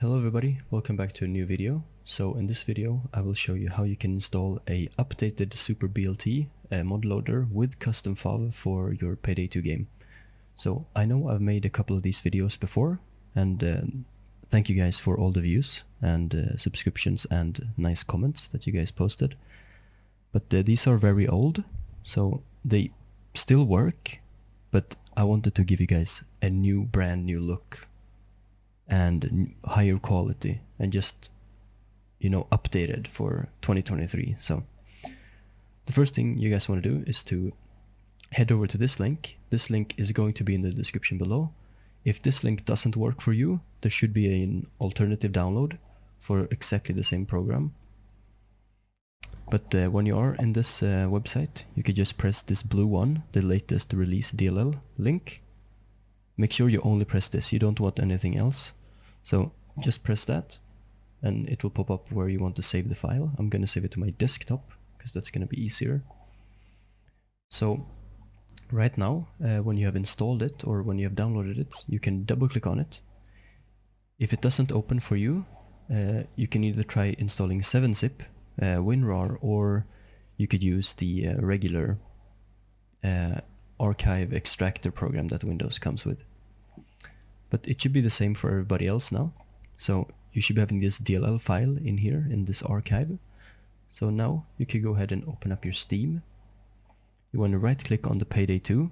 Hello everybody, welcome back to a new video. So in this video I will show you how you can install a updated Super BLT mod loader with Customfov for your Payday 2 game. So I know I've made a couple of these videos before, and thank you guys for all the views and subscriptions and nice comments that you guys posted. But these are very old, so they still work, but I wanted to give you guys a brand new look and higher quality and just, updated for 2023. So the first thing you guys want to do is to head over to this link. This link is going to be in the description below. If this link doesn't work for you, there should be an alternative download for exactly the same program. But when you are in this website, you could just press this blue one, the latest release DLL link. Make sure you only press this, you don't want anything else. So just press that and it will pop up where you want to save the file. I'm going to save it to my desktop because that's going to be easier. So right now, when you have installed it or when you have downloaded it, you can double click on it. If it doesn't open for you, you can either try installing 7-zip, WinRAR, or you could use the regular archive extractor program that Windows comes with. But it should be the same for everybody else now. So you should be having this DLL file in here in this archive. So now you can go ahead and open up your Steam. You want to right click on the Payday 2,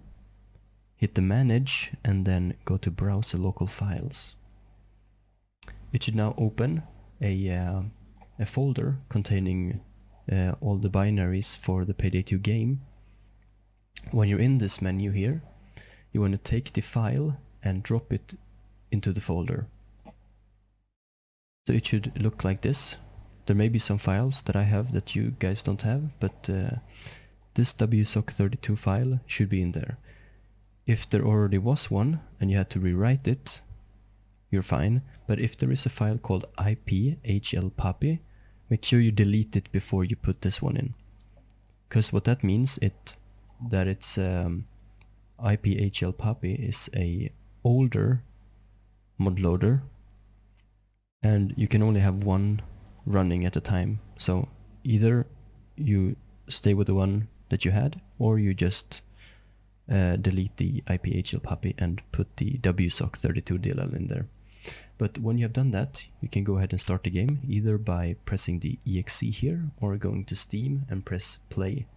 hit the manage, and then go to browse the local files. It should now open a folder containing all the binaries for the Payday 2 game. When you're in this menu here, you want to take the file and drop it into the folder. So it should look like this. There may be some files that I have that you guys don't have, but this WSOC32 file should be in there. If there already was one and you had to rewrite it, you're fine. But if there is a file called IPHLPAPI, make sure you delete it before you put this one in. Because what that means that it's IPHLPAPI is a older mod loader and you can only have one running at a time. So either you stay with the one that you had, or you just delete the IPHLPAPI and put the WSOC32 DLL in there. But when you have done that, you can go ahead and start the game either by pressing the exe here or going to Steam and press play.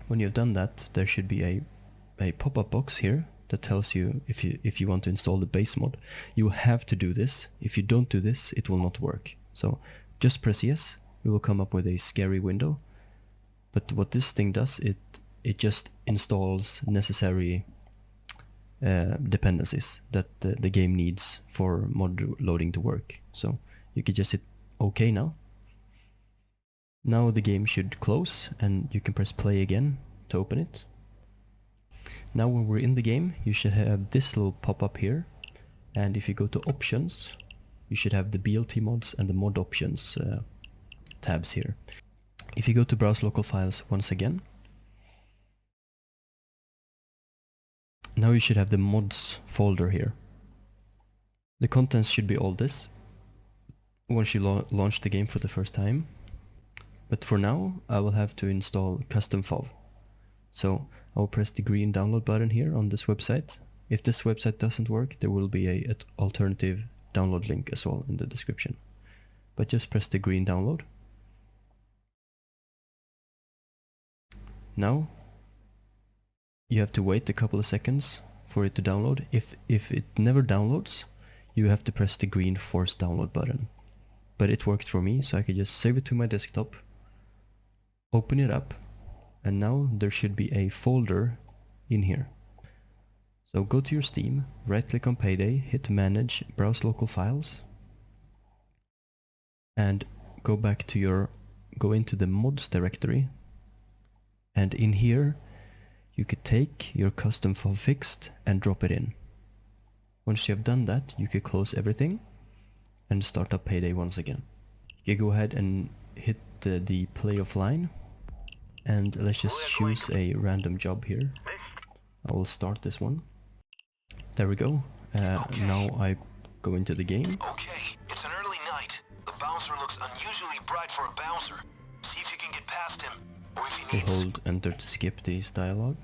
When you've done that, there should be a pop-up box here that tells you if you want to install the base mod. You have to do this. If you don't do this, it will not work. So just press yes. You will come up with a scary window. But what this thing does, it just installs necessary dependencies that the game needs for mod loading to work. So you can just hit OK now. Now the game should close and you can press play again to open it. Now when we're in the game, you should have this little pop-up here, and if you go to options, you should have the BLT mods and the mod options tabs here. If you go to browse local files once again, now you should have the mods folder here. The contents should be all this once you launch the game for the first time. But for now, I will have to install Customfov. So I'll press the green download button here on this website. If this website doesn't work, there will be an alternative download link as well in the description. But just press the green download. Now you have to wait a couple of seconds for it to download. If it never downloads, you have to press the green force download button. But it worked for me, so I could just save it to my desktop, open it up, and now there should be a folder in here. So go to your Steam, right click on Payday, hit manage, browse local files, and go into the mods directory, and in here you could take your Customfov fixed and drop it in. Once you have done that, you could close everything and start up Payday once again. You can go ahead and hit the play offline. And let's just choose a random job here. I will start this one. There we go. Now I go into the game. Okay, it's an early night. The bouncer looks unusually bright for a bouncer. See if you can get past him, or if he We needs... hold enter to skip this dialogue.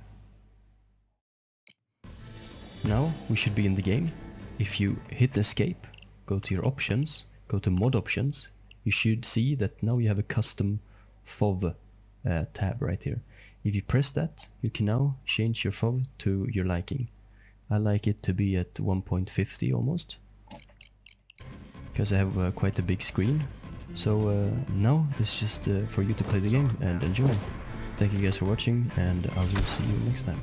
Now we should be in the game. If you hit escape, go to your options, go to mod options, you should see that now you have a custom FOV tab right here. If you press that, you can now change your FOV to your liking. I like it to be at 1.50 almost, because I have quite a big screen. So now it's just for you to play the game and enjoy. Thank you guys for watching, and I will see you next time.